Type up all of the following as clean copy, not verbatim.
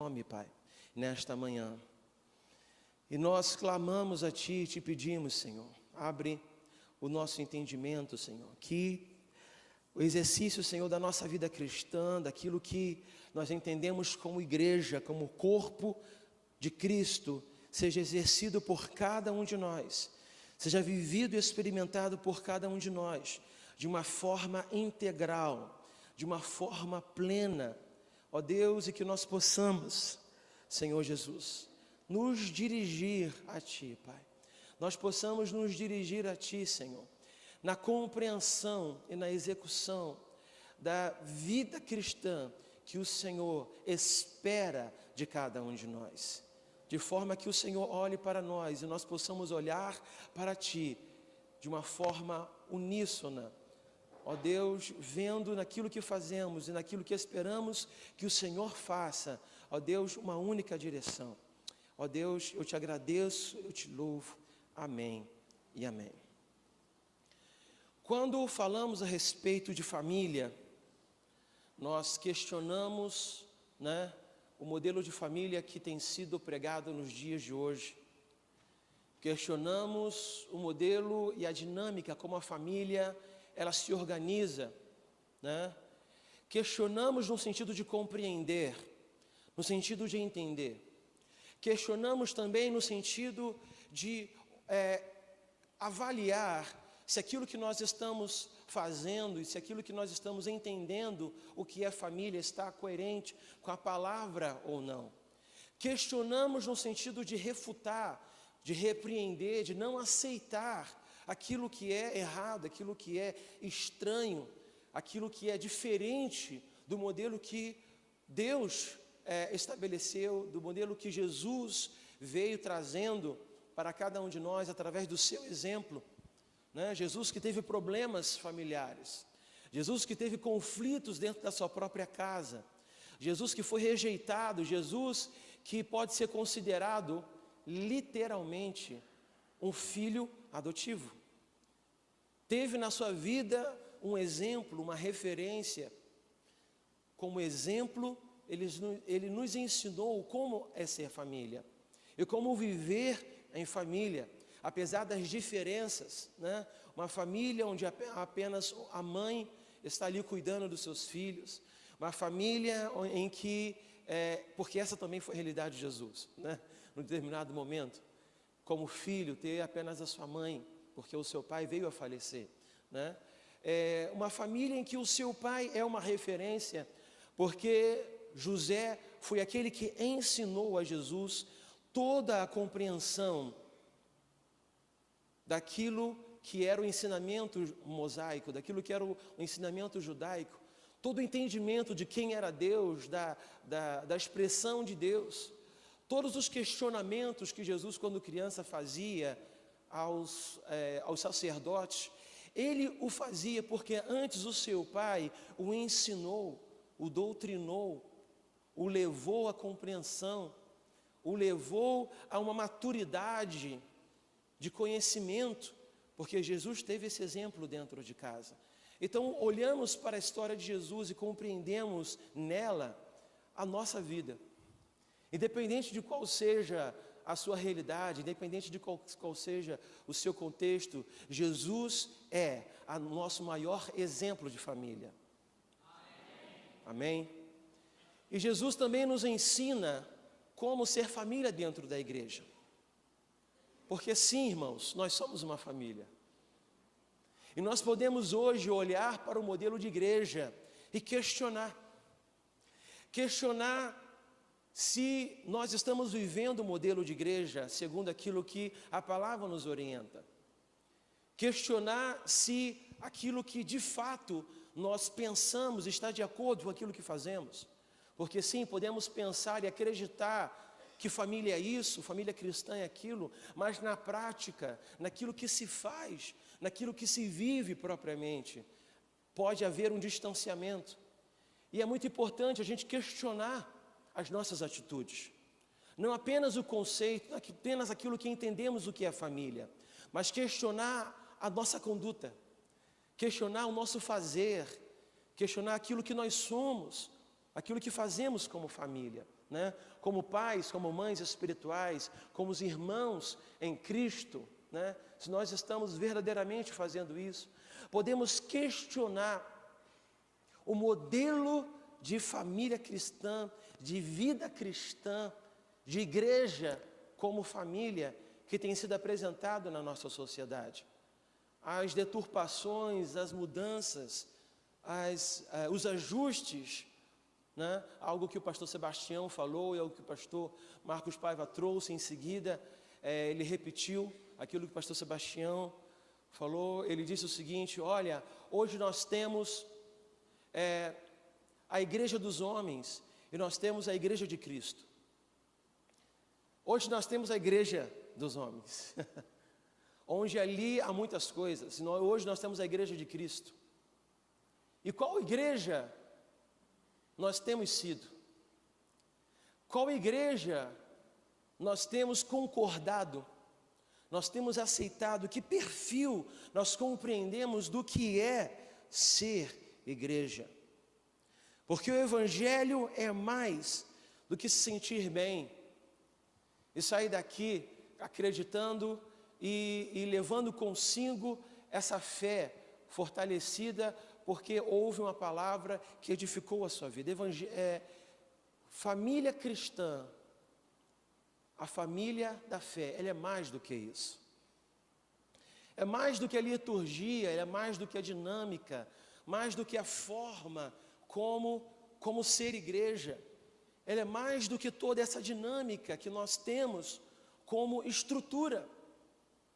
fome, Pai, nesta manhã. E nós clamamos a Ti e Te pedimos, Senhor, abre o nosso entendimento, Senhor, que o exercício, Senhor, da nossa vida cristã, daquilo que nós entendemos como igreja, como corpo de Cristo, seja exercido por cada um de nós, seja vivido e experimentado por cada um de nós, de uma forma integral, de uma forma plena, ó Deus, e que nós possamos, Senhor Jesus, nos dirigir a Ti, Pai. Nós possamos nos dirigir a Ti, Senhor, na compreensão e na execução da vida cristã que o Senhor espera de cada um de nós, de forma que o Senhor olhe para nós e nós possamos olhar para Ti de uma forma uníssona, ó Deus, vendo naquilo que fazemos e naquilo que esperamos que o Senhor faça, ó Deus, uma única direção. Ó Deus, eu Te agradeço, eu Te louvo, amém e amém. Quando falamos a respeito de família, nós questionamos, o modelo de família que tem sido pregado nos dias de hoje. Questionamos o modelo e a dinâmica como a família ela se organiza, Questionamos no sentido de compreender, no sentido de entender. Questionamos também no sentido de avaliar se aquilo que nós estamos fazendo e se aquilo que nós estamos entendendo, o que é família, está coerente com a palavra ou não. Questionamos no sentido de refutar, de repreender, de não aceitar aquilo que é errado, aquilo que é estranho, aquilo que é diferente do modelo que Deus estabeleceu, do modelo que Jesus veio trazendo para cada um de nós através do seu exemplo. Jesus que teve problemas familiares, Jesus que teve conflitos dentro da sua própria casa, Jesus que foi rejeitado, Jesus que pode ser considerado literalmente um filho adotivo. Teve na sua vida um exemplo, uma referência. Como exemplo, ele nos ensinou como é ser família e como viver em família, apesar das diferenças, Uma família onde apenas a mãe está ali cuidando dos seus filhos, uma família em que, porque essa também foi a realidade de Jesus, Num determinado momento, como filho, ter apenas a sua mãe, porque o seu pai veio a falecer, Uma família em que o seu pai é uma referência, porque José foi aquele que ensinou a Jesus toda a compreensão daquilo que era o ensinamento mosaico, daquilo que era o ensinamento judaico, todo o entendimento de quem era Deus, da expressão de Deus, todos os questionamentos que Jesus, quando criança, fazia aos sacerdotes, ele o fazia porque antes o seu pai o ensinou, o doutrinou, o levou à compreensão, o levou a uma maturidade de conhecimento, porque Jesus teve esse exemplo dentro de casa. Então, olhamos para a história de Jesus e compreendemos nela a nossa vida. Independente de qual seja a sua realidade, independente de qual seja o seu contexto, Jesus é o nosso maior exemplo de família. Amém? E Jesus também nos ensina como ser família dentro da igreja. Porque sim, irmãos, nós somos uma família. E nós podemos hoje olhar para o modelo de igreja e questionar se nós estamos vivendo o modelo de igreja segundo aquilo que a palavra nos orienta. Questionar se aquilo que de fato nós pensamos está de acordo com aquilo que fazemos. Porque sim, podemos pensar e acreditar que família é isso, família cristã é aquilo, mas na prática, naquilo que se faz, naquilo que se vive propriamente, pode haver um distanciamento. E é muito importante a gente questionar as nossas atitudes. Não apenas o conceito, apenas aquilo que entendemos o que é família, mas questionar a nossa conduta, questionar o nosso fazer, questionar aquilo que nós somos, aquilo que fazemos como família. né? Como pais, como mães espirituais, como os irmãos em Cristo, né? Se nós estamos verdadeiramente fazendo isso, podemos questionar o modelo de família cristã, de vida cristã, de igreja como família que tem sido apresentado na nossa sociedade. As deturpações, as mudanças, os ajustes, né? Algo que o pastor Sebastião falou e algo que o pastor Marcos Paiva trouxe em seguida, ele repetiu aquilo que o pastor Sebastião falou. Ele disse o seguinte: olha, hoje nós temos a igreja dos homens e nós temos a igreja de Cristo. Hoje nós temos a igreja dos homens, onde ali há muitas coisas. Hoje nós temos a igreja de Cristo. E qual igreja nós temos sido? Qual igreja nós temos concordado? Nós temos aceitado? Que perfil nós compreendemos do que é ser igreja? Porque o Evangelho é mais do que se sentir bem e sair daqui acreditando e levando consigo essa fé fortalecida, porque houve uma palavra que edificou a sua vida. Família cristã, a família da fé, ela é mais do que isso. É mais do que a liturgia, é mais do que a dinâmica, mais do que a forma como ser igreja. Ela é mais do que toda essa dinâmica que nós temos como estrutura.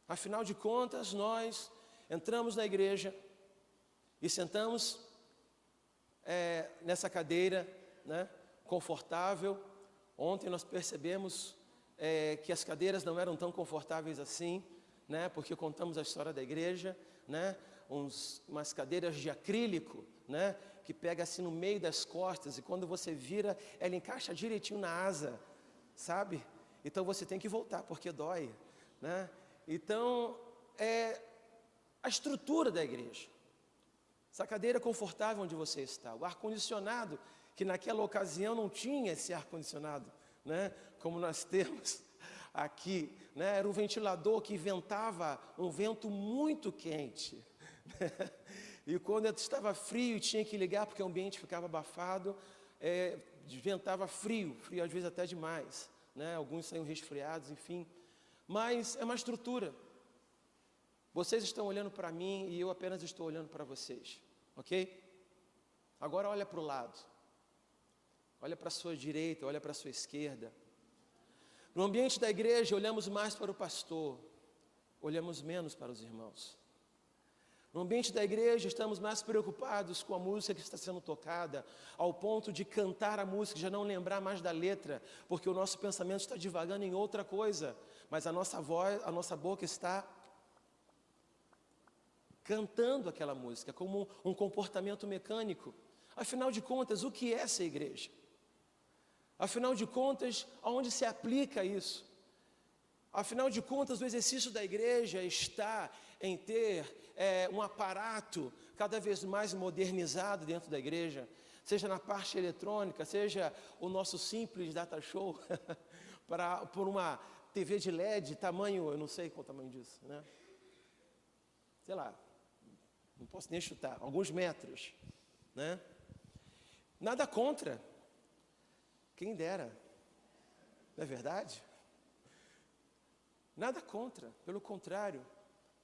Afinal de contas, nós entramos na igreja e sentamos nessa cadeira, né, confortável. Ontem nós percebemos que as cadeiras não eram tão confortáveis assim, né, porque contamos a história da igreja, né, umas cadeiras de acrílico, né, que pega assim no meio das costas, e quando você vira, ela encaixa direitinho na asa, sabe? Então você tem que voltar, porque dói, né? Então, a estrutura da igreja, essa cadeira confortável onde você está, o ar-condicionado, que naquela ocasião não tinha esse ar-condicionado, né? Como nós temos aqui, né? Era um ventilador que ventava um vento muito quente, né? E quando estava frio e tinha que ligar porque o ambiente ficava abafado, ventava frio às vezes até demais, né? Alguns saíam resfriados, enfim. Mas é uma estrutura. Vocês estão olhando para mim e eu apenas estou olhando para vocês, ok? Agora olha para o lado, olha para a sua direita, olha para a sua esquerda. No ambiente da igreja olhamos mais para o pastor, olhamos menos para os irmãos. No ambiente da igreja estamos mais preocupados com a música que está sendo tocada, ao ponto de cantar a música e já não lembrar mais da letra, porque o nosso pensamento está divagando em outra coisa, mas a nossa voz, a nossa boca está cantando aquela música, como um comportamento mecânico. Afinal de contas, o que é ser igreja? Afinal de contas, aonde se aplica isso? Afinal de contas, o exercício da igreja está em ter um aparato cada vez mais modernizado dentro da igreja, seja na parte eletrônica, seja o nosso simples data show, por uma TV de LED, tamanho, eu não sei qual o tamanho disso, né? Sei lá, não posso nem chutar, alguns metros, né? Nada contra, quem dera, não é verdade? Nada contra, pelo contrário,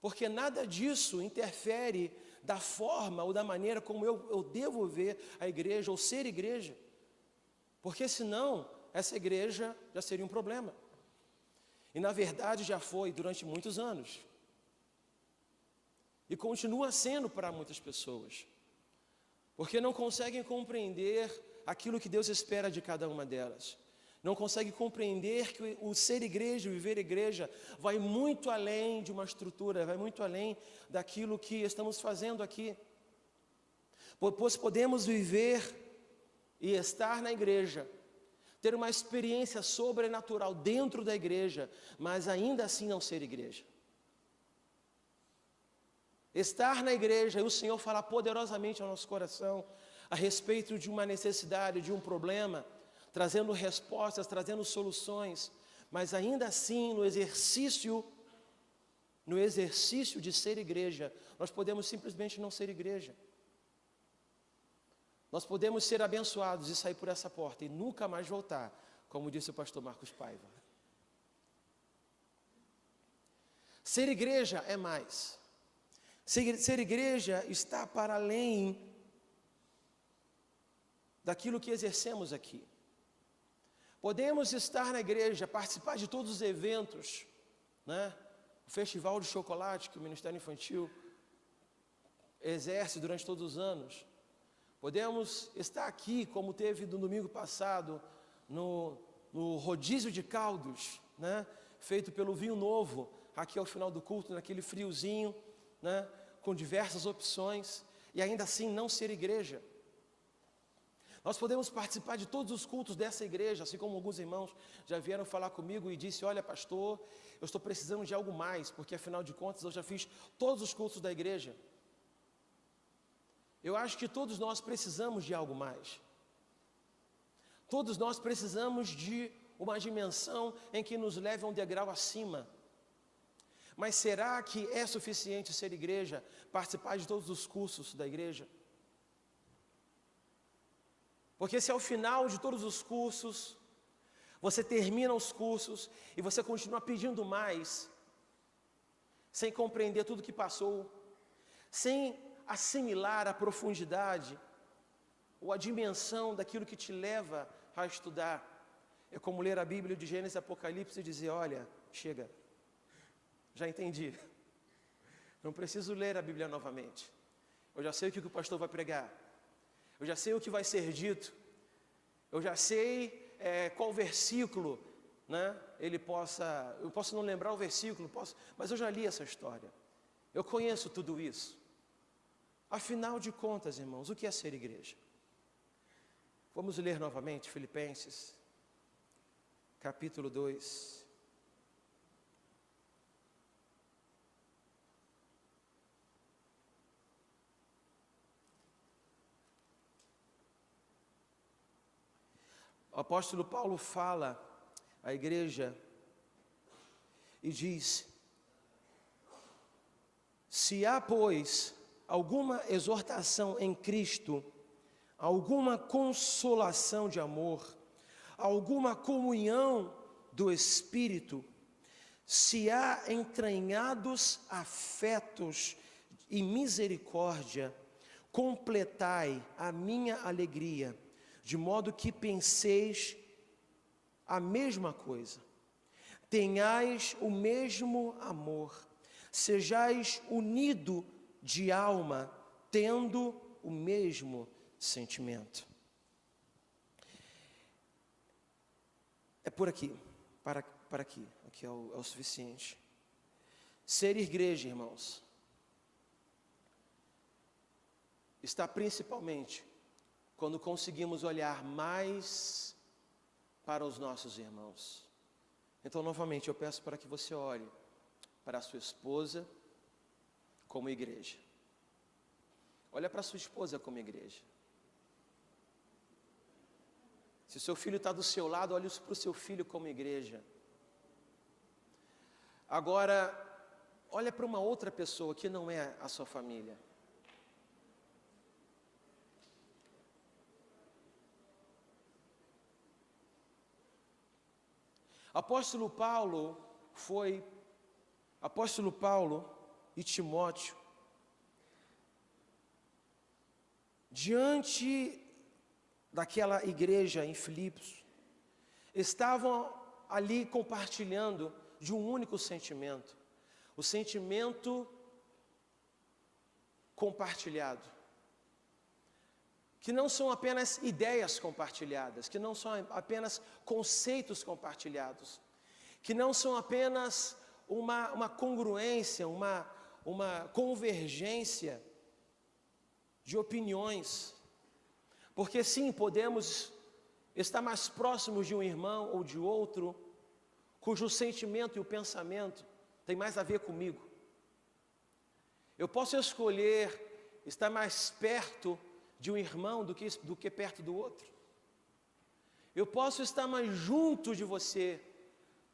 porque nada disso interfere da forma ou da maneira como eu devo ver a igreja ou ser igreja, porque senão essa igreja já seria um problema, e na verdade já foi durante muitos anos, e continua sendo para muitas pessoas, porque não conseguem compreender aquilo que Deus espera de cada uma delas. Não consegue compreender que o ser igreja, o viver igreja, vai muito além de uma estrutura, vai muito além daquilo que estamos fazendo aqui. Pois podemos viver e estar na igreja, ter uma experiência sobrenatural dentro da igreja, mas ainda assim não ser igreja. Estar na igreja e o Senhor falar poderosamente ao nosso coração a respeito de uma necessidade, de um problema, trazendo respostas, trazendo soluções, mas ainda assim, no exercício de ser igreja, nós podemos simplesmente não ser igreja. Nós podemos ser abençoados e sair por essa porta e nunca mais voltar, como disse o pastor Marcos Paiva. Ser igreja é mais. Ser igreja está para além daquilo que exercemos aqui. Podemos estar na igreja, participar de todos os eventos, né? O festival de chocolate que o Ministério Infantil exerce durante todos os anos. Podemos estar aqui, como teve no domingo passado, no rodízio de caldos, né? Feito pelo Vinho Novo, aqui ao final do culto, naquele friozinho, né? Com diversas opções, e ainda assim não ser igreja. Nós podemos participar de todos os cultos dessa igreja, assim como alguns irmãos já vieram falar comigo e disse: olha, pastor, eu estou precisando de algo mais, porque afinal de contas eu já fiz todos os cultos da igreja. Eu acho que todos nós precisamos de algo mais. Todos nós precisamos de uma dimensão em que nos leve a um degrau acima. Mas será que é suficiente ser igreja, participar de todos os cursos da igreja? Porque se ao final de todos os cursos, você termina os cursos e você continua pedindo mais, sem compreender tudo que passou, sem assimilar a profundidade ou a dimensão daquilo que te leva a estudar, é como ler a Bíblia de Gênesis e Apocalipse e dizer: olha, chega, já entendi, não preciso ler a Bíblia novamente, eu já sei o que o pastor vai pregar, eu já sei o que vai ser dito, eu já sei qual versículo, né, eu posso não lembrar o versículo, mas eu já li essa história, eu conheço tudo isso. Afinal de contas, irmãos, o que é ser igreja? Vamos ler novamente Filipenses, capítulo 2. O apóstolo Paulo fala à igreja e diz: se há, pois, alguma exortação em Cristo, alguma consolação de amor, alguma comunhão do Espírito, se há entranhados afetos e misericórdia, completai a minha alegria, de modo que penseis a mesma coisa, tenhais o mesmo amor, sejais unidos de alma, tendo o mesmo sentimento. É por aqui, para aqui é o suficiente. Ser igreja, irmãos, está principalmente quando conseguimos olhar mais para os nossos irmãos. Então, novamente, eu peço para que você olhe para a sua esposa como igreja. Olha para a sua esposa como igreja. Se o seu filho está do seu lado, olhe para o seu filho como igreja. Agora, olha para uma outra pessoa que não é a sua família. Apóstolo Paulo e Timóteo, diante daquela igreja em Filipos, estavam ali compartilhando de um único sentimento, o sentimento compartilhado, que não são apenas ideias compartilhadas, que não são apenas conceitos compartilhados, que não são apenas uma congruência, uma convergência de opiniões, porque sim, podemos estar mais próximos de um irmão ou de outro, cujo sentimento e o pensamento tem mais a ver comigo. Eu posso escolher estar mais perto de um irmão do que perto do outro. Eu posso estar mais junto de você,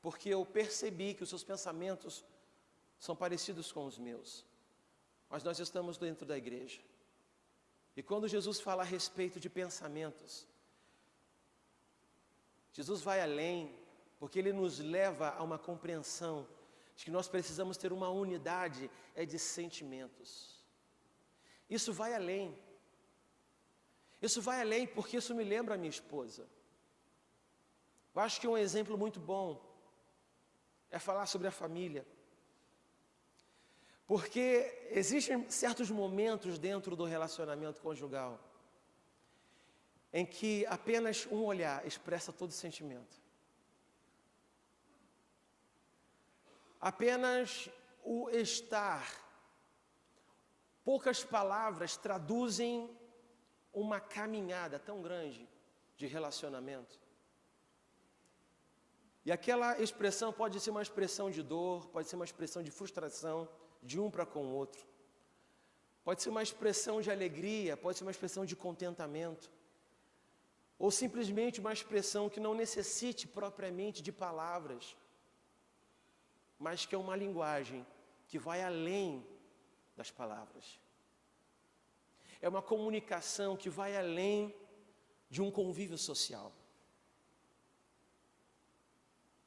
porque eu percebi que os seus pensamentos são parecidos com os meus. Mas nós estamos dentro da igreja. E quando Jesus fala a respeito de pensamentos, Jesus vai além, porque Ele nos leva a uma compreensão de que nós precisamos ter uma unidade de sentimentos. Isso vai além. Isso vai além porque isso me lembra a minha esposa. Eu acho que um exemplo muito bom é falar sobre a família. Porque existem certos momentos dentro do relacionamento conjugal em que apenas um olhar expressa todo sentimento. Apenas o estar, poucas palavras traduzem uma caminhada tão grande de relacionamento. E aquela expressão pode ser uma expressão de dor, pode ser uma expressão de frustração de um para com o outro. Pode ser uma expressão de alegria, pode ser uma expressão de contentamento. Ou simplesmente uma expressão que não necessite propriamente de palavras, mas que é uma linguagem que vai além das palavras. É uma comunicação que vai além de um convívio social.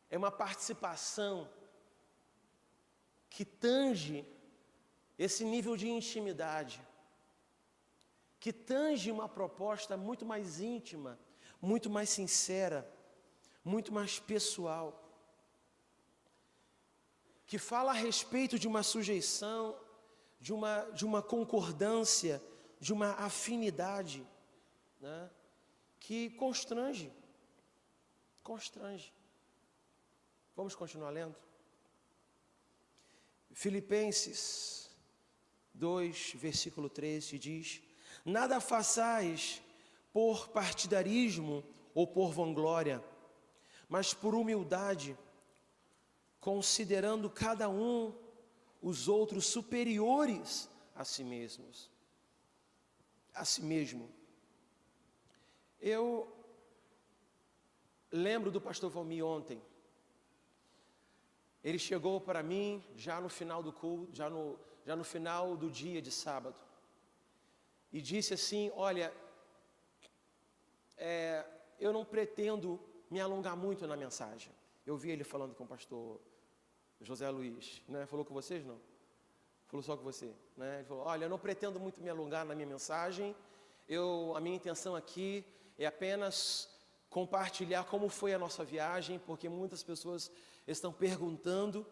É uma participação que tange esse nível de intimidade, que tange uma proposta muito mais íntima, muito mais sincera, muito mais pessoal, que fala a respeito de uma sujeição, de uma concordância, de uma afinidade, né, que constrange. Vamos continuar lendo? Filipenses 2, versículo 13 diz: nada façais por partidarismo ou por vanglória, mas por humildade, considerando cada um os outros superiores a si mesmos. A si mesmo. Eu lembro do pastor Valmir ontem. Ele chegou para mim já no final do culto, já no final do dia de sábado, e disse assim: olha, eu não pretendo me alongar muito na mensagem. Eu vi ele falando com o pastor José Luiz, né? Falou com vocês, não? Falou só com você, né? Ele falou: olha, eu não pretendo muito me alongar na minha mensagem. A minha intenção aqui é apenas compartilhar como foi a nossa viagem, porque muitas pessoas estão perguntando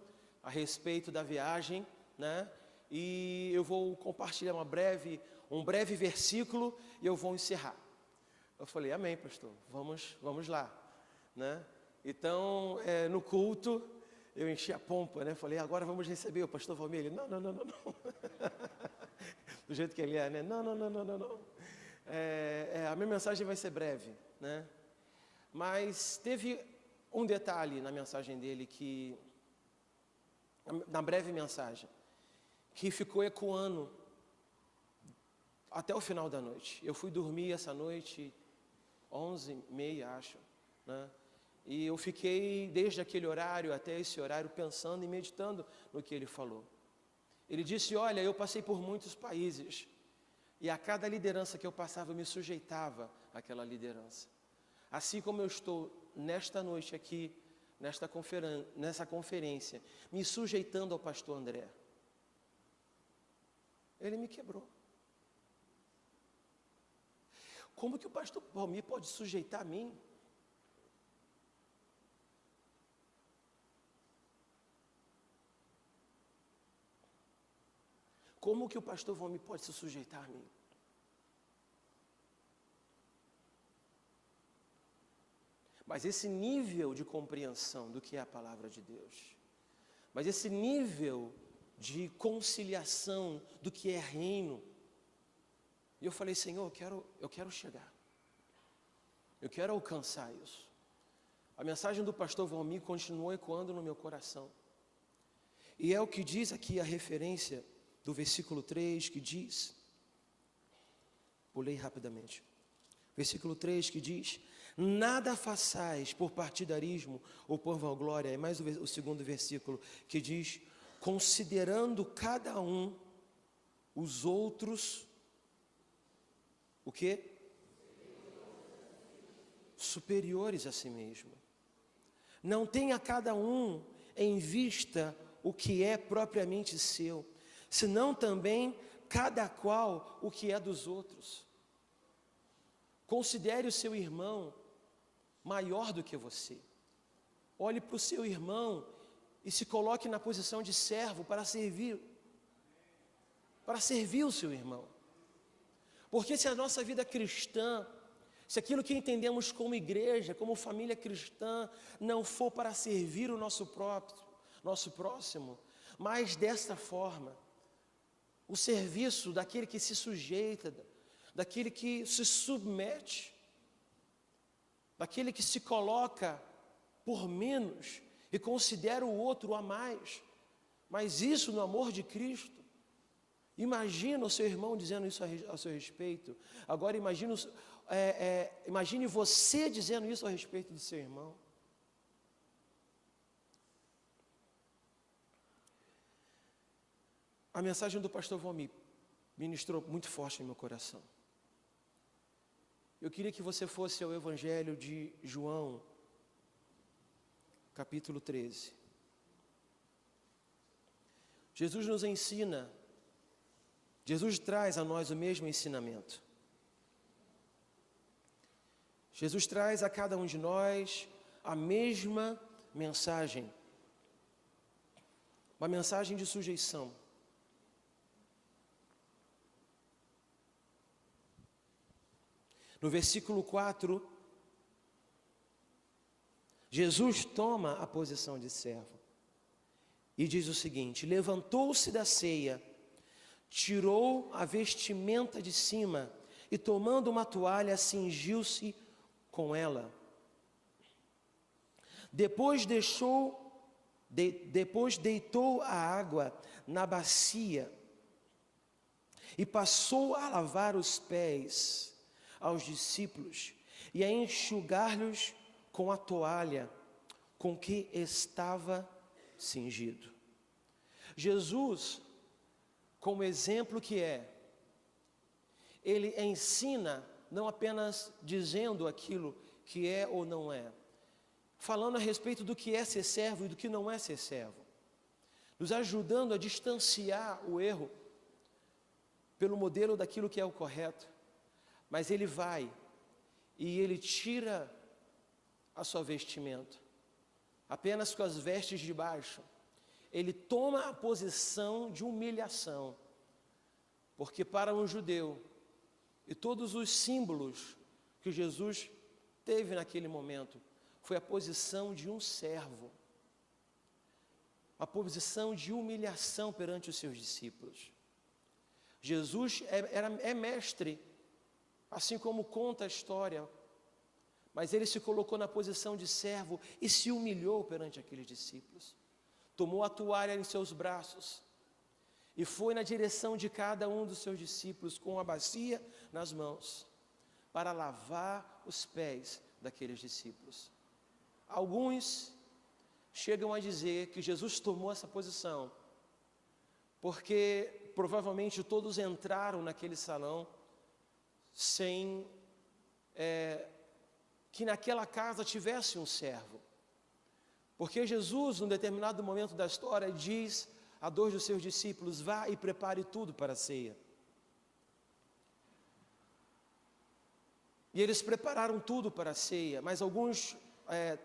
a respeito da viagem, né? E eu vou compartilhar um breve versículo e eu vou encerrar. Eu falei: amém, pastor, vamos lá, né? Então, no culto, eu enchi a pompa, né? Falei: agora vamos receber o pastor Valmir. Ele: não. Do jeito que ele é, né? Não. A minha mensagem vai ser breve, né? Mas teve um detalhe na mensagem dele na breve mensagem, que ficou ecoando até o final da noite. Eu fui dormir essa noite 11h30, acho, né? E eu fiquei desde aquele horário até esse horário pensando e meditando no que ele falou. Ele disse: olha, eu passei por muitos países e a cada liderança que eu passava eu me sujeitava àquela liderança. Assim como eu estou nesta noite aqui, nessa conferência, me sujeitando ao pastor André. Ele me quebrou. Como que o pastor Valmir pode sujeitar a mim? Como que o pastor Valmir pode se sujeitar a mim? Mas esse nível de compreensão do que é a palavra de Deus, mas esse nível de conciliação do que é reino, e eu falei: Senhor, eu quero chegar, eu quero alcançar isso. A mensagem do pastor Valmir continuou ecoando no meu coração, e é o que diz aqui a referência do versículo 3, que diz, pulei rapidamente, versículo 3 que diz: Nada façais por partidarismo ou por vanglória. É mais o segundo versículo que diz: considerando cada um os outros, o quê? Superiores a si mesmo. Não tenha cada um em vista o que é propriamente seu, senão também cada qual o que é dos outros. Considere o seu irmão maior do que você. Olhe para o seu irmão e se coloque na posição de servo para servir o seu irmão. Porque se a nossa vida cristã, se aquilo que entendemos como igreja, como família cristã, não for para servir o nosso próximo, mas desta forma, o serviço daquele que se sujeita, daquele que se submete, daquele que se coloca por menos e considera o outro a mais, mas isso no amor de Cristo. Imagina o seu irmão dizendo isso a seu respeito. Agora imagine você dizendo isso a respeito do seu irmão. A mensagem do pastor Valmir ministrou muito forte em meu coração. Eu queria que você fosse ao Evangelho de João, capítulo 13. Jesus nos ensina, Jesus traz a nós o mesmo ensinamento. Jesus traz a cada um de nós a mesma mensagem. Uma mensagem de sujeição. No versículo 4, Jesus toma a posição de servo e diz o seguinte: levantou-se da ceia, tirou a vestimenta de cima e, tomando uma toalha, cingiu-se com ela. Depois deitou a água na bacia e passou a lavar os pés aos discípulos e a enxugar-lhes com a toalha com que estava cingido. Jesus, como exemplo que é, ele ensina não apenas dizendo aquilo que é ou não é, falando a respeito do que é ser servo e do que não é ser servo, nos ajudando a distanciar o erro pelo modelo daquilo que é o correto. Mas ele vai e ele tira a sua vestimenta, apenas com as vestes de baixo. Ele toma a posição de humilhação, porque para um judeu, e todos os símbolos que Jesus teve naquele momento, foi a posição de um servo, a posição de humilhação perante os seus discípulos. Jesus é mestre, assim como conta a história, mas ele se colocou na posição de servo e se humilhou perante aqueles discípulos. Tomou a toalha em seus braços e foi na direção de cada um dos seus discípulos com a bacia nas mãos para lavar os pés daqueles discípulos. Alguns chegam a dizer que Jesus tomou essa posição porque provavelmente todos entraram naquele salão sem que naquela casa tivesse um servo. Porque Jesus, num determinado momento da história, diz a dois dos seus discípulos: vá e prepare tudo para a ceia. E eles prepararam tudo para a ceia, mas alguns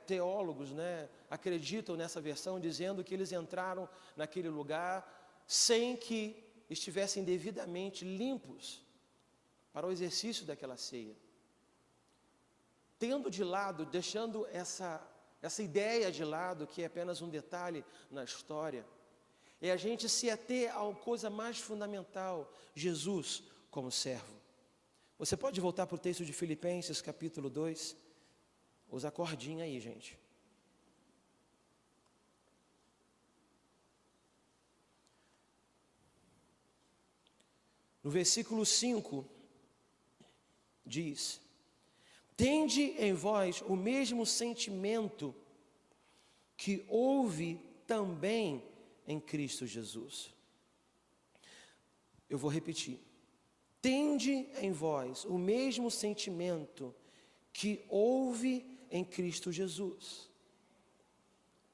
teólogos acreditam nessa versão, dizendo que eles entraram naquele lugar sem que estivessem devidamente limpos para o exercício daquela ceia. Tendo de lado, deixando essa ideia de lado, que é apenas um detalhe na história, é a gente se ater a coisa mais fundamental: Jesus como servo. Você pode voltar para o texto de Filipenses, capítulo 2, usa cordinha aí, gente. No versículo 5, diz: Tende em vós o mesmo sentimento que houve também em Cristo Jesus. Eu vou repetir. Tende em vós o mesmo sentimento que houve em Cristo Jesus.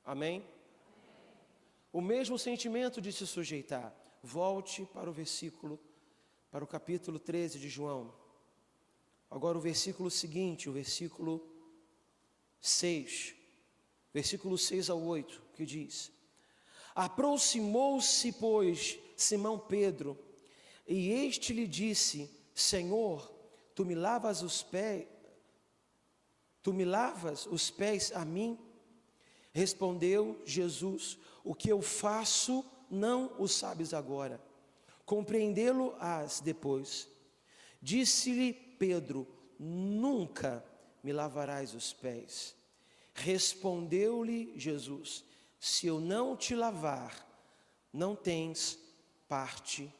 Amém? O mesmo sentimento de se sujeitar. Volte para o capítulo 13 de João. Agora o versículo seguinte, o versículo 6. Versículo 6 ao 8, que diz: Aproximou-se, pois, Simão Pedro, e este lhe disse: Senhor, tu me lavas os pés a mim? Respondeu Jesus: O que eu faço não o sabes agora, compreendê-lo-ás depois. Disse-lhe Pedro: Nunca me lavarás os pés. Respondeu-lhe Jesus: Se eu não te lavar, não tens parte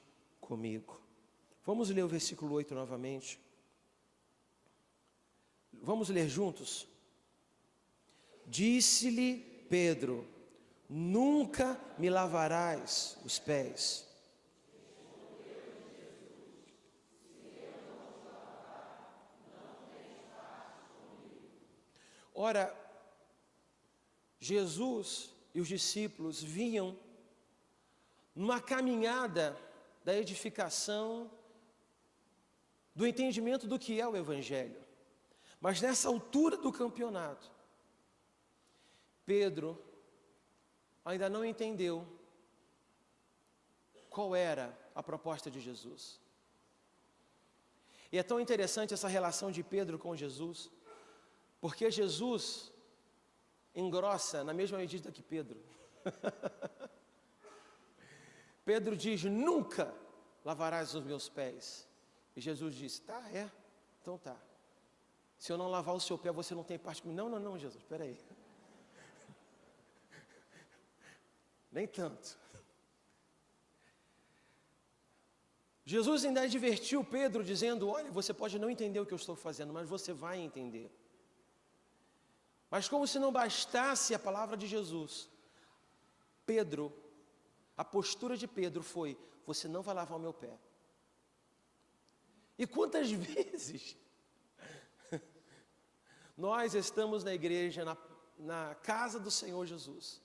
comigo. Vamos ler o versículo 8 novamente. Vamos ler juntos? Disse-lhe Pedro: Nunca me lavarás os pés. Ora, Jesus e os discípulos vinham numa caminhada da edificação, do entendimento do que é o Evangelho. Mas nessa altura do campeonato, Pedro ainda não entendeu qual era a proposta de Jesus. E é tão interessante essa relação de Pedro com Jesus, porque Jesus engrossa na mesma medida que Pedro. Pedro diz: Nunca lavarás os meus pés. E Jesus disse: então tá. Se eu não lavar o seu pé, você não tem parte comigo. Não, Jesus, espera aí. Nem tanto. Jesus ainda advertiu Pedro, dizendo: olha, você pode não entender o que eu estou fazendo, mas você vai entender. Mas como se não bastasse a palavra de Jesus, a postura de Pedro foi: você não vai lavar o meu pé. E quantas vezes nós estamos na igreja, na casa do Senhor Jesus,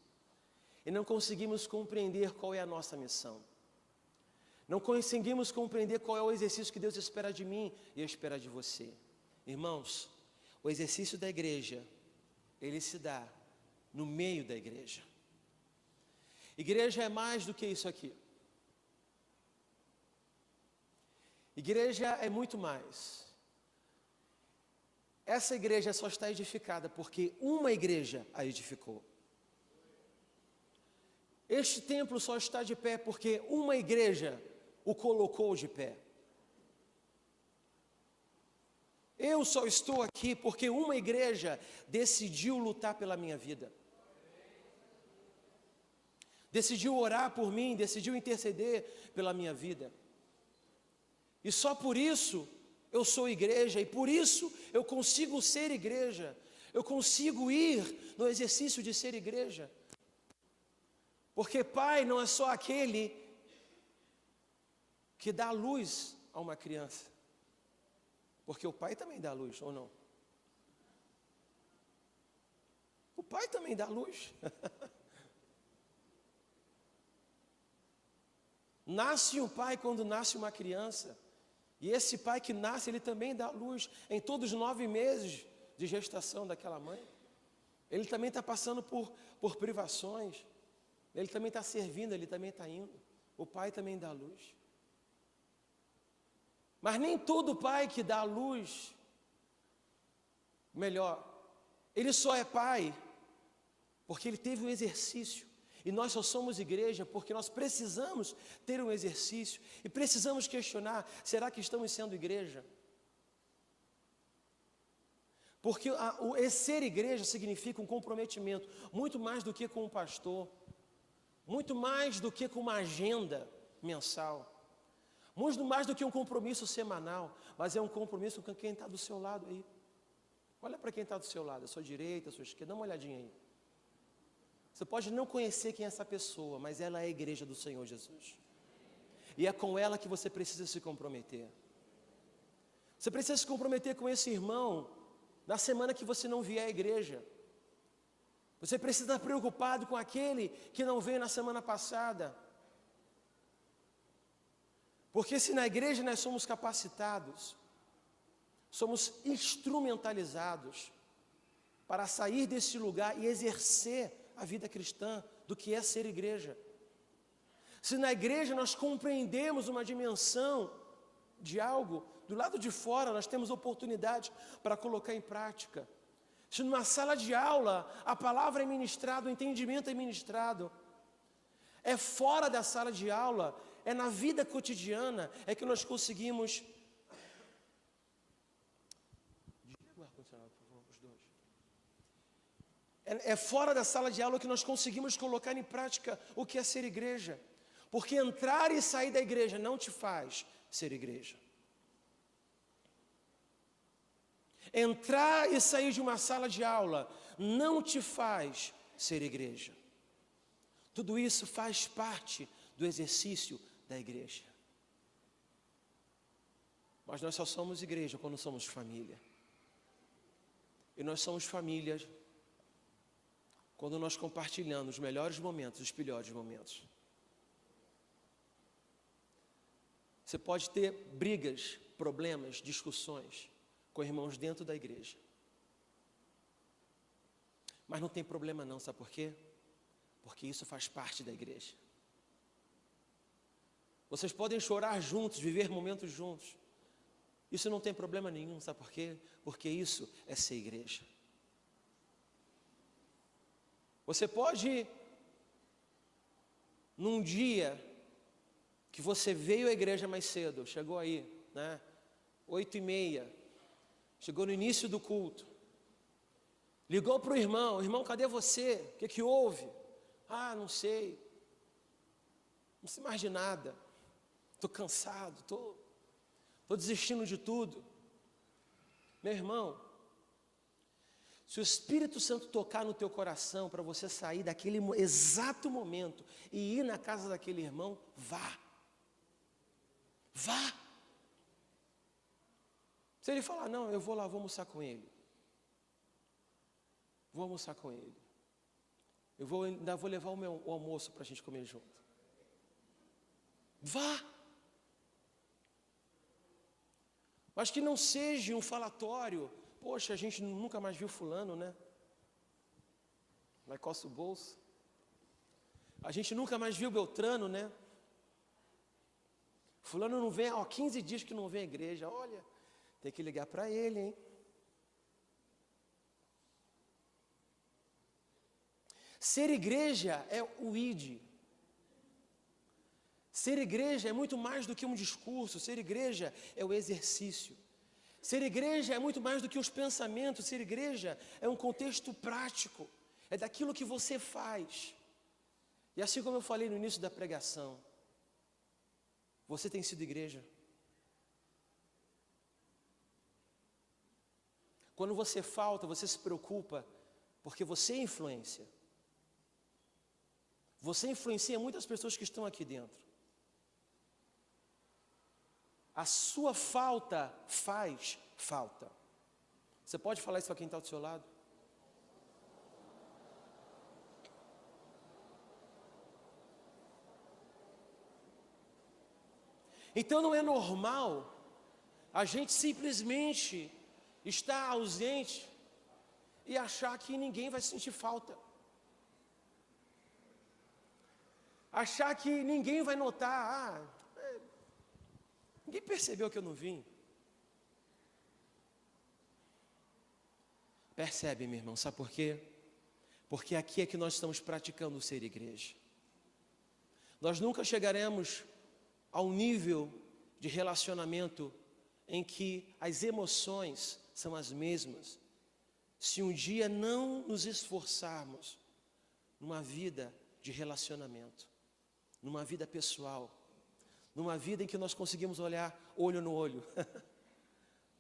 e não conseguimos compreender qual é a nossa missão. Não conseguimos compreender qual é o exercício que Deus espera de mim e espera de você. Irmãos, o exercício da igreja, ele se dá no meio da igreja. Igreja é mais do que isso aqui. Igreja é muito mais. Essa igreja só está edificada porque uma igreja a edificou. Este templo só está de pé porque uma igreja o colocou de pé. Eu só estou aqui porque uma igreja decidiu lutar pela minha vida. Decidiu orar por mim, decidiu interceder pela minha vida. E só por isso eu sou igreja, e por isso eu consigo ser igreja. Eu consigo ir no exercício de ser igreja. Porque pai não é só aquele que dá luz a uma criança. Porque o pai também dá luz, ou não? O pai também dá luz. Nasce um pai quando nasce uma criança. E esse pai que nasce, ele também dá luz em todos os 9 meses de gestação daquela mãe. Ele também está passando por privações. Ele também está servindo, ele também está indo. O pai também dá luz. Mas nem todo pai que dá luz, ele só é pai porque ele teve um exercício. E nós só somos igreja porque nós precisamos ter um exercício e precisamos questionar: será que estamos sendo igreja? Porque ser igreja significa um comprometimento, muito mais do que com um pastor, muito mais do que com uma agenda mensal, muito mais do que um compromisso semanal, mas é um compromisso com quem está do seu lado aí. Olha para quem está do seu lado, à sua direita, à sua esquerda, dá uma olhadinha aí. Você pode não conhecer quem é essa pessoa, mas ela é a igreja do Senhor Jesus. E é com ela que você precisa se comprometer. Você precisa se comprometer com esse irmão na semana que você não vier à igreja. Você precisa estar preocupado com aquele que não veio na semana passada. Porque se na igreja nós somos capacitados, somos instrumentalizados para sair desse lugar e exercer a vida cristã do que é ser igreja. Se na igreja nós compreendemos uma dimensão de algo, do lado de fora nós temos oportunidade para colocar em prática. Se numa sala de aula a palavra é ministrada, o entendimento é ministrado, é fora da sala de aula, é na vida cotidiana, é que nós conseguimos... Desliga o ar-condicionado, por favor, os dois. É fora da sala de aula que nós conseguimos colocar em prática o que é ser igreja. Porque entrar e sair da igreja não te faz ser igreja. Entrar e sair de uma sala de aula não te faz ser igreja. Tudo isso faz parte do exercício da igreja. Mas nós só somos igreja quando somos família. E nós somos família quando nós compartilhamos os melhores momentos, os piores momentos. Você pode ter brigas, problemas, discussões com irmãos dentro da igreja. Mas não tem problema não, sabe por quê? Porque isso faz parte da igreja. Vocês podem chorar juntos, viver momentos juntos. Isso não tem problema nenhum, sabe por quê? Porque isso é ser igreja. Você pode, num dia que você veio à igreja mais cedo, chegou aí, né? 8h30, chegou no início do culto, ligou para o irmão, cadê você? O que houve? Ah, não sei, não sei mais de nada, estou cansado, estou desistindo de tudo. Meu irmão, se o Espírito Santo tocar no teu coração para você sair daquele exato momento e ir na casa daquele irmão, vá. Vá. Se ele falar, não, eu vou lá, vou almoçar com ele. Vou almoçar com ele. Ainda vou levar o almoço para a gente comer junto. Vá. Mas que não seja um falatório. Poxa, a gente nunca mais viu fulano, né? Vai coça o bolso. A gente nunca mais viu Beltrano, né? Fulano não vem, 15 dias que não vem à igreja. Olha, tem que ligar para ele, hein? Ser igreja é o id. Ser igreja é muito mais do que um discurso. Ser igreja é o exercício. Ser igreja é muito mais do que os pensamentos. Ser igreja é um contexto prático. É daquilo que você faz. E assim como eu falei no início da pregação, você tem sido igreja? Quando você falta, você se preocupa, porque você é influência. Você influencia muitas pessoas que estão aqui dentro. A sua falta faz falta. Você pode falar isso para quem está do seu lado? Então não é normal a gente simplesmente estar ausente e achar que ninguém vai sentir falta. Achar que ninguém vai notar, ninguém percebeu que eu não vim. Percebe, meu irmão, sabe por quê? Porque aqui é que nós estamos praticando ser igreja. Nós nunca chegaremos ao nível de relacionamento em que as emoções são as mesmas, se um dia não nos esforçarmos numa vida de relacionamento, numa vida pessoal, numa vida em que nós conseguimos olhar olho no olho,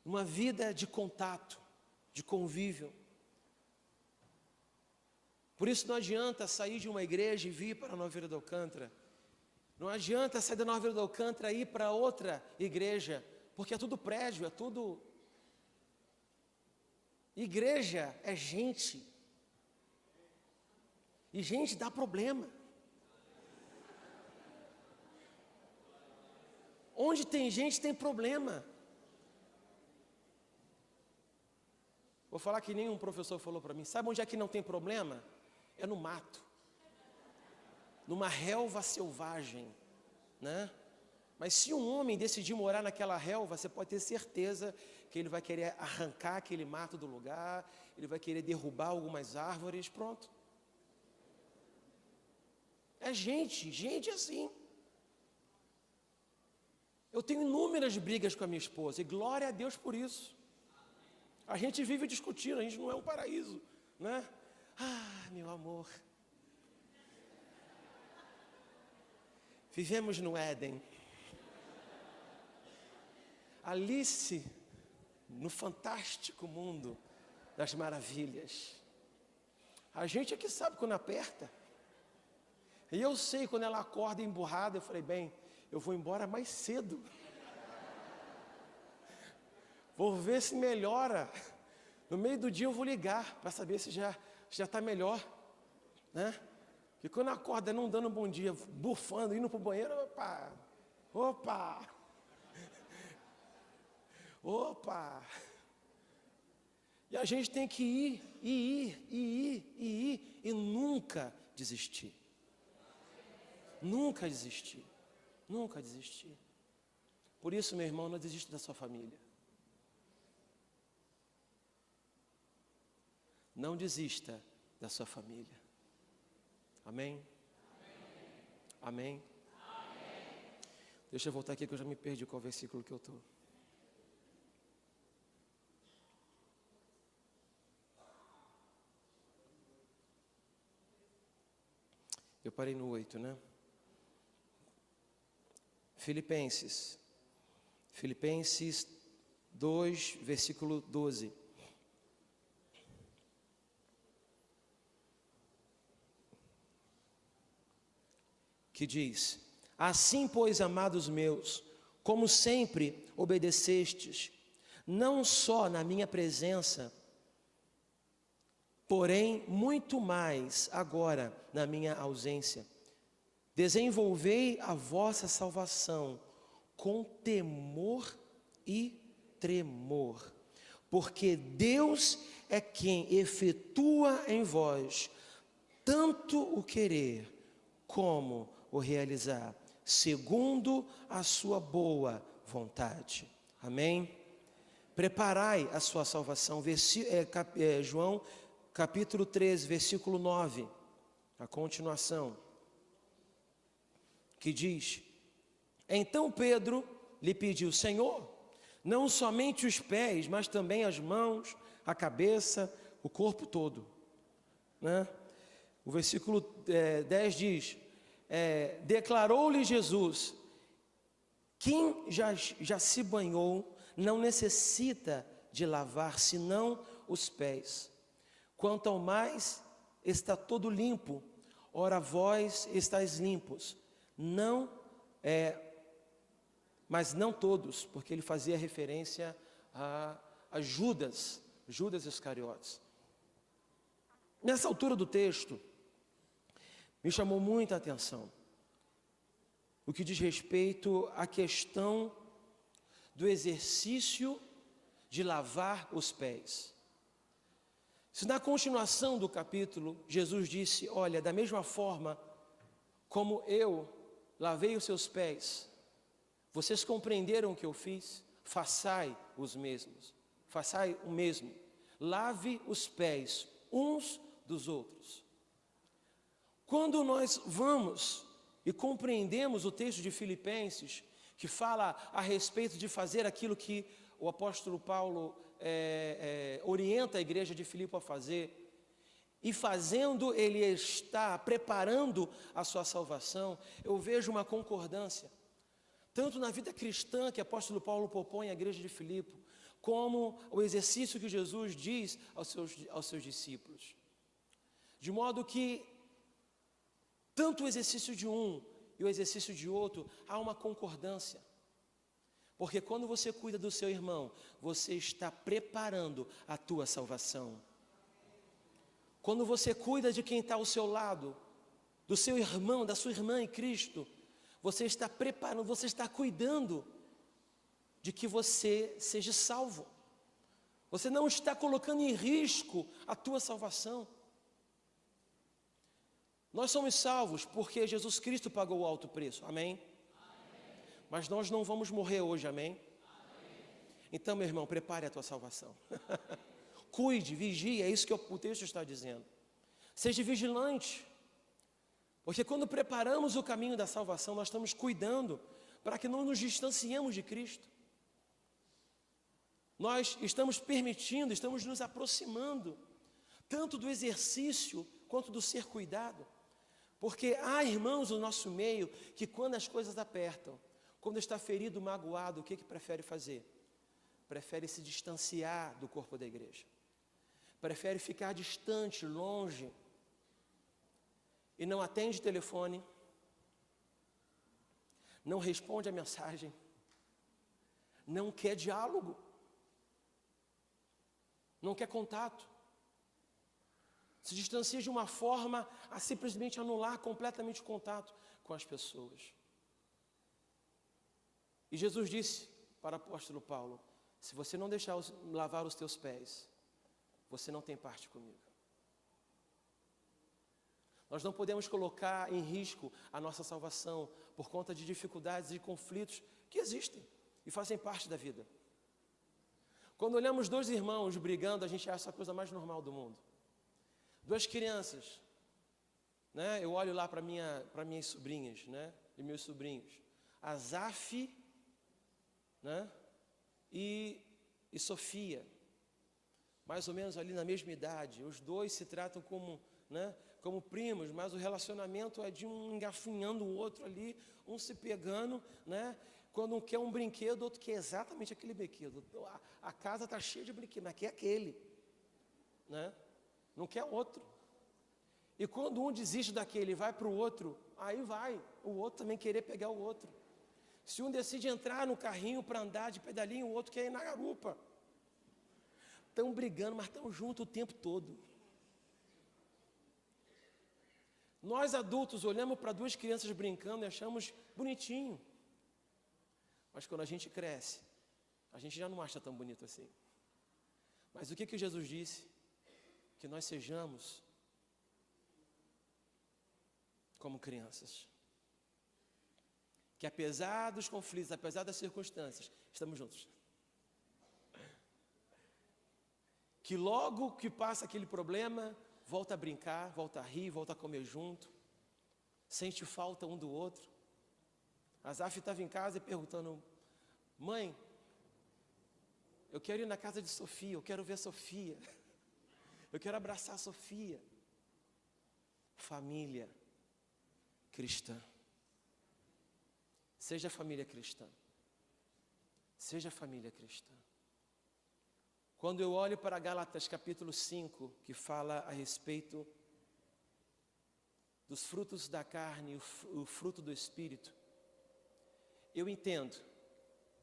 numa vida de contato, de convívio. Por isso não adianta sair de uma igreja e vir para a Nova Vila do Alcântara. Não adianta sair da Nova Vila do Alcântara e ir para outra igreja, porque é tudo prédio, é tudo... Igreja é gente. E gente dá problema. Onde tem gente tem problema. Vou falar que nem um professor falou para mim. Sabe onde é que não tem problema? É no mato. Numa relva selvagem, né? Mas se um homem decidir morar naquela relva, você pode ter certeza que ele vai querer arrancar aquele mato do lugar, ele vai querer derrubar algumas árvores, pronto. É gente assim. Eu tenho inúmeras brigas com a minha esposa, e glória a Deus por isso. A gente vive discutindo, a gente não é um paraíso, né? Ah, meu amor. Vivemos no Éden. Alice, no fantástico mundo das maravilhas. A gente é que sabe quando aperta. E eu sei quando ela acorda emburrada, eu falei, bem, eu vou embora mais cedo. Vou ver se melhora. No meio do dia eu vou ligar para saber se já está melhor, né? E quando acorda não dando um bom dia, bufando, indo para o banheiro, opa. E a gente tem que ir e nunca desistir. Nunca desistir. Por isso, meu irmão, não desista da sua família. Não desista da sua família. Amém? Amém? Deixa eu voltar aqui que eu já me perdi qual versículo que eu estou. Eu parei no 8, né? Filipenses 2, versículo 12. Que diz: assim, pois, amados meus, como sempre obedecestes, não só na minha presença, porém muito mais agora na minha ausência, desenvolvei a vossa salvação com temor e tremor, porque Deus é quem efetua em vós tanto o querer como o realizar, segundo a sua boa vontade. Amém? Preparai a sua salvação. João capítulo 13, versículo 9, a continuação, que diz: então Pedro lhe pediu, Senhor, não somente os pés, mas também as mãos, a cabeça, o corpo todo, né? O versículo 10 diz, declarou-lhe Jesus, quem já se banhou não necessita de lavar, senão os pés. Quanto ao mais, está todo limpo, ora vós estáis limpos, mas não todos, porque ele fazia referência a Judas Iscariotes. Nessa altura do texto, me chamou muita atenção o que diz respeito à questão do exercício de lavar os pés. Se na continuação do capítulo, Jesus disse, olha, da mesma forma como eu lavei os seus pés, vocês compreenderam o que eu fiz? Façai os mesmos, façai o mesmo, lave os pés uns dos outros. Quando nós vamos e compreendemos o texto de Filipenses, que fala a respeito de fazer aquilo que o apóstolo Paulo orienta a igreja de Filipe a fazer, e fazendo ele está preparando a sua salvação, eu vejo uma concordância, tanto na vida cristã que o apóstolo Paulo propõe à igreja de Filipe, como o exercício que Jesus diz aos seus discípulos. De modo que, tanto o exercício de um e o exercício de outro, há uma concordância. Porque quando você cuida do seu irmão, você está preparando a tua salvação. Quando você cuida de quem está ao seu lado, do seu irmão, da sua irmã em Cristo, você está preparando, você está cuidando de que você seja salvo. Você não está colocando em risco a tua salvação. Nós somos salvos porque Jesus Cristo pagou o alto preço, amém? Mas nós não vamos morrer hoje, amém? Então, meu irmão, prepare a tua salvação. Cuide, vigie, é isso que o texto está dizendo. Seja vigilante. Porque quando preparamos o caminho da salvação, nós estamos cuidando para que não nos distanciemos de Cristo. Nós estamos permitindo, estamos nos aproximando, tanto do exercício quanto do ser cuidado. Porque há irmãos no nosso meio que quando as coisas apertam, quando está ferido, magoado, o que prefere fazer? Prefere se distanciar do corpo da igreja. Prefere ficar distante, longe. E não atende telefone. Não responde a mensagem. Não quer diálogo. Não quer contato. Se distancia de uma forma a simplesmente anular completamente o contato com as pessoas. E Jesus disse para o apóstolo Paulo: se você não deixar lavar os teus pés, você não tem parte comigo. Nós não podemos colocar em risco a nossa salvação por conta de dificuldades e conflitos que existem e fazem parte da vida. Quando olhamos dois irmãos brigando, a gente acha a coisa mais normal do mundo. Duas crianças, né? Eu olho lá para minhas sobrinhas, né? E meus sobrinhos, Azaf, né? E Sofia, mais ou menos ali na mesma idade. Os dois se tratam como, né? Como primos, mas o relacionamento é de um engafinhando o outro ali, um se pegando, né? Quando um quer um brinquedo, o outro quer exatamente aquele brinquedo. A casa está cheia de brinquedos, mas quer aquele, né? Não quer outro. E quando um desiste daquele e vai para o outro, aí vai o outro também querer pegar o outro. Se um decide entrar no carrinho para andar de pedalinho, o outro quer ir na garupa. Estão brigando, mas estão juntos o tempo todo. Nós adultos olhamos para duas crianças brincando e achamos bonitinho. Mas quando a gente cresce, a gente já não acha tão bonito assim. Mas o que Jesus disse? Que nós sejamos como crianças. Que apesar dos conflitos, apesar das circunstâncias, estamos juntos. Que logo que passa aquele problema, volta a brincar, volta a rir, volta a comer junto. Sente falta um do outro. Azaf estava em casa e perguntando: mãe, eu quero ir na casa de Sofia, eu quero ver Sofia. Eu quero abraçar a Sofia. Família cristã. Seja família cristã. Seja família cristã. Quando eu olho para Gálatas capítulo 5, que fala a respeito dos frutos da carne e o fruto do Espírito, eu entendo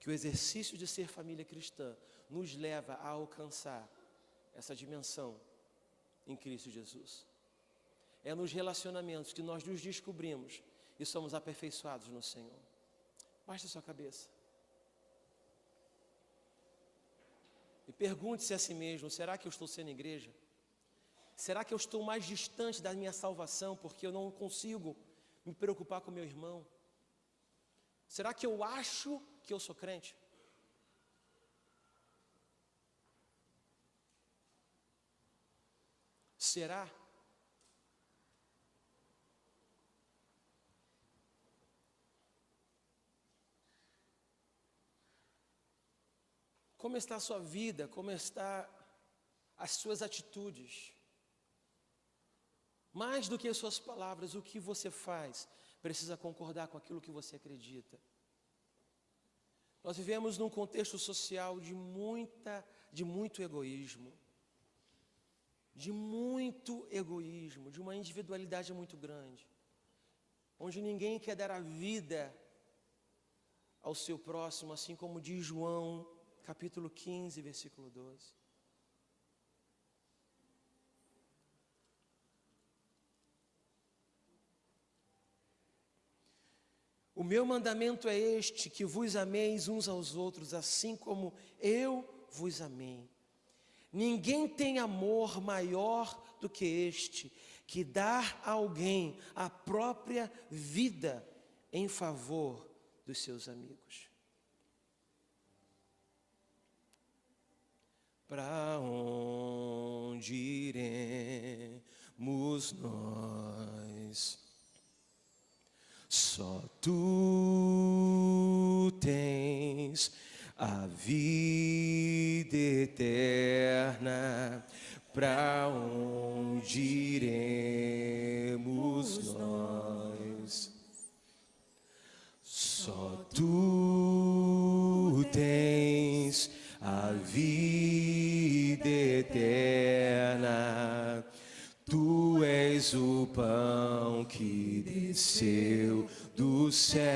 que o exercício de ser família cristã nos leva a alcançar essa dimensão em Cristo Jesus. É nos relacionamentos que nós nos descobrimos e somos aperfeiçoados no Senhor. Baixe a sua cabeça. E pergunte-se a si mesmo: será que eu estou sendo igreja? Será que eu estou mais distante da minha salvação porque eu não consigo me preocupar com meu irmão? Será que eu acho que eu sou crente? Será? Como está a sua vida? Como estão as suas atitudes? Mais do que as suas palavras, o que você faz precisa concordar com aquilo que você acredita. Nós vivemos num contexto social de muito egoísmo. De muito egoísmo, de uma individualidade muito grande. Onde ninguém quer dar a vida ao seu próximo, assim como diz João, capítulo 15, versículo 12. O meu mandamento é este, que vos ameis uns aos outros, assim como eu vos amei. Ninguém tem amor maior do que este, que dar a alguém a própria vida em favor dos seus amigos. Para onde iremos nós? Só tu tens a vida eterna. Para onde iremos nós? Só tu tens a vida eterna. Tu és o pão que desceu do céu,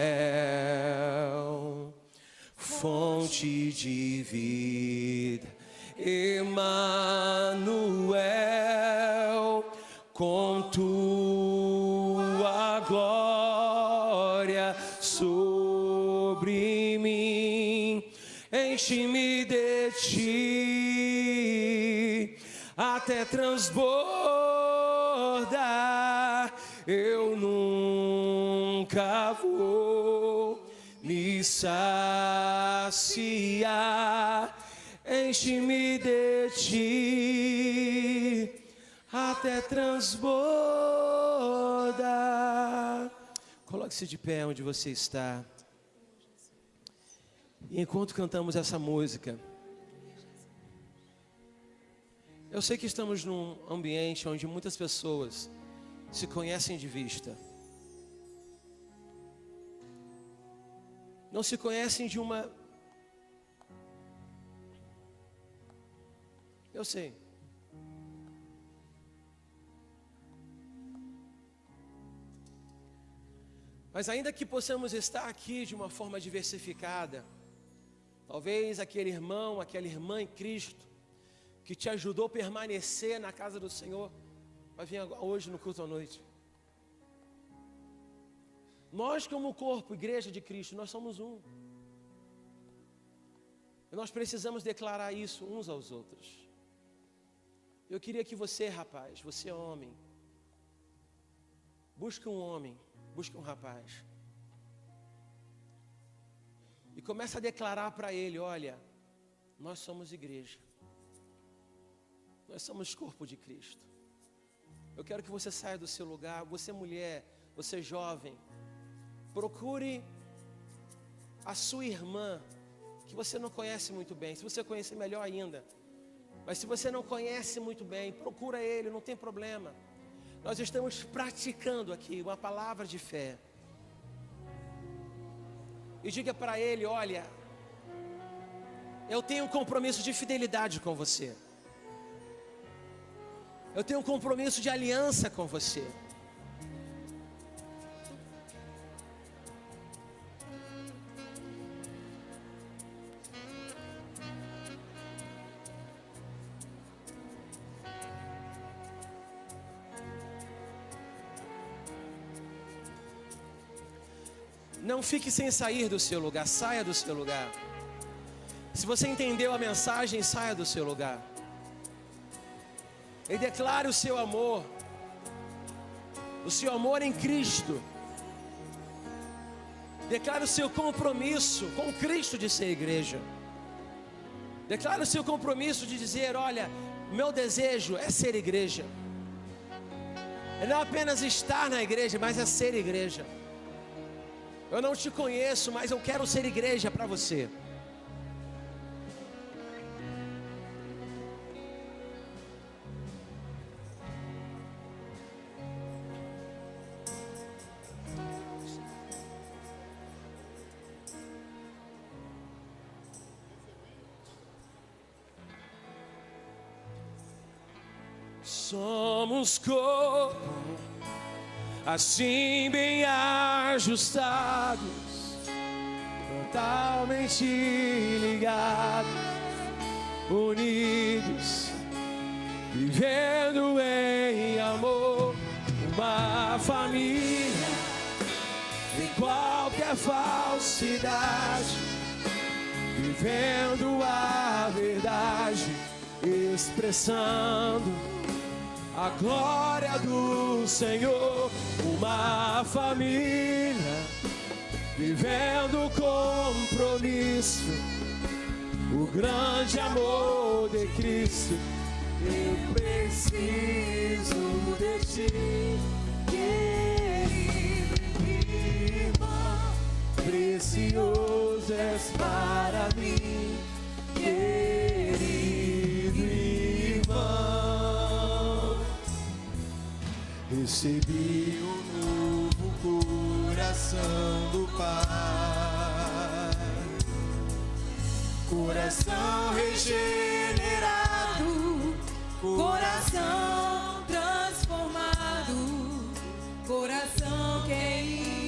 fonte de vida, Emanuel, com tua glória sobre mim, enche-me de ti até transbordar. Eu nunca vou me saciar. Enche-me de ti até transbordar. Coloque-se de pé onde você está. E enquanto cantamos essa música, eu sei que estamos num ambiente onde muitas pessoas se conhecem de vista. Não se conhecem de uma... Eu sei. Mas ainda que possamos estar aqui de uma forma diversificada, talvez aquele irmão, aquela irmã em Cristo, que te ajudou a permanecer na casa do Senhor, vai vir hoje no culto à noite. Nós como corpo, igreja de Cristo, nós somos um. E nós precisamos declarar isso uns aos outros. Eu queria que você, rapaz, você homem, busque um homem, busque um rapaz. E comece a declarar para ele, olha, nós somos igreja. Nós somos corpo de Cristo. Eu quero que você saia do seu lugar, você mulher, você jovem, procure a sua irmã, que você não conhece muito bem. Se você conhecer, melhor ainda. Mas se você não conhece muito bem, procura ele, não tem problema. Nós estamos praticando aqui uma palavra de fé. E diga para ele, olha, eu tenho um compromisso de fidelidade com você. Eu tenho um compromisso de aliança com você. Não fique sem sair do seu lugar, saia do seu lugar. Se você entendeu a mensagem, saia do seu lugar. E declare o seu amor em Cristo. Declare o seu compromisso com Cristo de ser igreja. Declare o seu compromisso de dizer, olha, meu desejo é ser igreja. É não apenas estar na igreja, mas é ser igreja. Eu não te conheço, mas eu quero ser igreja para você. Somos corpo, assim bem ajustados, totalmente ligados, unidos, vivendo em amor, uma família, sem qualquer falsidade, vivendo a verdade, expressando a glória do Senhor, uma família, vivendo o compromisso, o grande amor de Cristo. Eu preciso de ti, querido irmão, precioso és para mim, querido irmão. Recebi um novo coração do Pai, coração regenerado, coração transformado, coração que é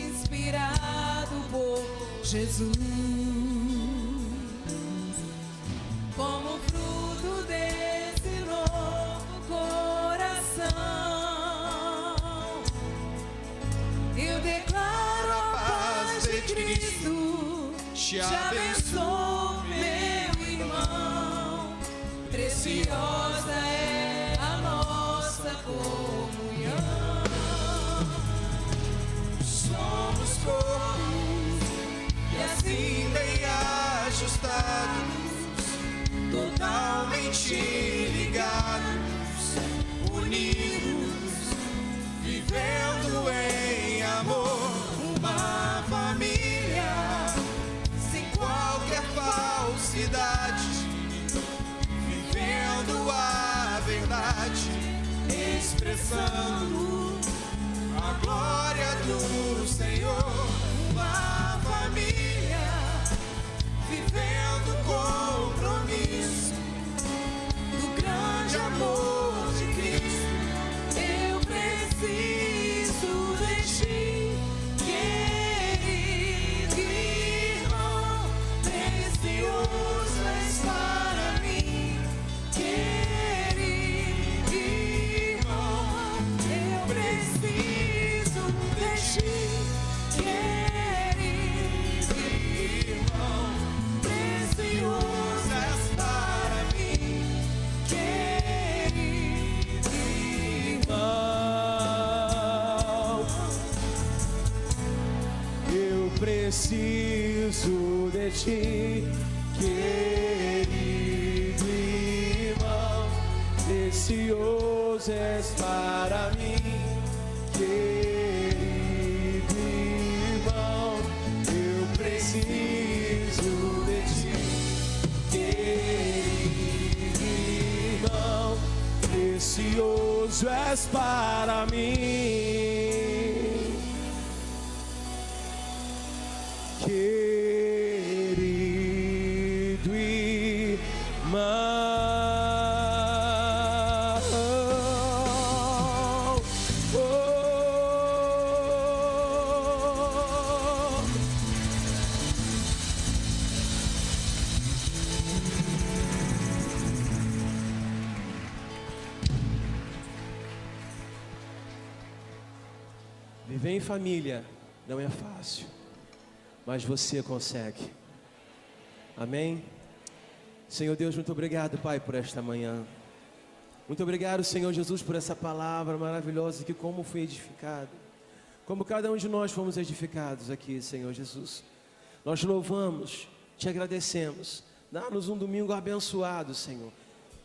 inspirado por Jesus. Como fruto desse novo coração, eu declaro a paz de Cristo. Te abençoo, meu irmão. Preciosa é a nossa comunhão. Somos corpos e assim bem ajustados, totalmente ligados, unidos, vivendo em amor, uma família, sem qualquer falsidade, vivendo a verdade, expressando a glória do Senhor, uma família, vivendo o compromisso do grande amor de Cristo. Eu preciso de ti, querido irmão, precioso és para mim, querido irmão. Eu preciso de ti, querido irmão, precioso és para mim, querido irmão. Eu preciso de ti, querido irmão, precioso és para mim, querido irmão. Eu preciso de ti, querido irmão, precioso és para mim. Querido irmão, oh. Viver em família não é fácil, mas você consegue. Amém? Senhor Deus, muito obrigado, Pai, por esta manhã. Muito obrigado, Senhor Jesus, por essa palavra maravilhosa, que como foi edificado, como cada um de nós fomos edificados aqui, Senhor Jesus. Nós louvamos, te agradecemos. Dá-nos um domingo abençoado, Senhor.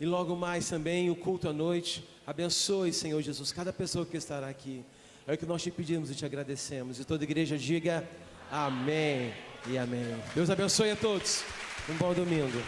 E logo mais também o culto à noite. Abençoe, Senhor Jesus, cada pessoa que estará aqui. É o que nós te pedimos e te agradecemos. E toda a igreja diga amém e amém. Deus abençoe a todos. Um bom domingo.